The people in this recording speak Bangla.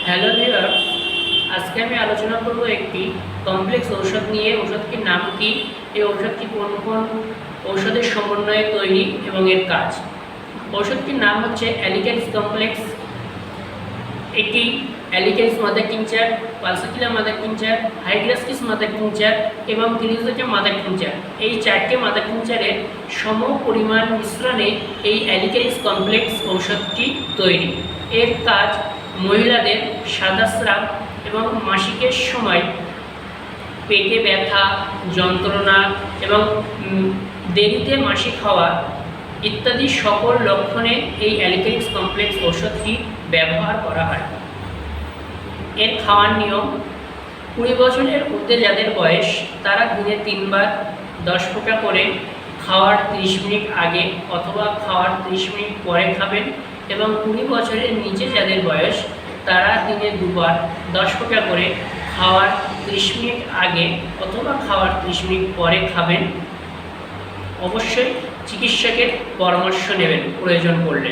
হ্যালো ভিউয়ার্স, আজকে আমি আলোচনা করব একটি কমপ্লেক্স ঔষধ নিয়ে। ঔষধটির নাম কি, এই ঔষধটি কোন কোন ঔষধের সমন্বয়ে তৈরি এবং এর কাজ। ঔষধটির নাম হচ্ছে অ্যালিক্যান্স কমপ্লেক্স। এটি অ্যালিক্যান্স mother tincture, Pulsatilla mother tincture, Hydrastis mother tincture এবং তিরিজোজা মাদার টিংচার, এই চারটে মাদার টিংচারের সম পরিমাণ মিশ্রণে এই অ্যালিক্যান্স কমপ্লেক্স ঔষধটি তৈরি। এর কাজ মহিলাদের সাদাস্রাব এবং মাসিকের সময় পেটে ব্যথা, যন্ত্রণা এবং দেরিতে মাসিক হওয়া ইত্যাদি সকল লক্ষণে এই অ্যালিক্যান্স কমপ্লেক্স ঔষধটি ব্যবহার করা হয়। এর খাওয়ার নিয়ম: 20 বছরের ঊর্ধ্বে যাদের বয়স তারা দিনে 3 বার 10 ফোঁটা করে খাওয়ার 30 মিনিট আগে অথবা খাওয়ার 30 মিনিট পরে খাবেন, এবং 20 বছরের নিচে যাদের বয়স তারা দিনে 2 বার 10 ফোঁটা করে খাওয়ার 30 মিনিট আগে অথবা খাওয়ার 30 মিনিট পরে খাবেন। অবশ্যই চিকিৎসকের পরামর্শ নেবেন প্রয়োজন পড়লে।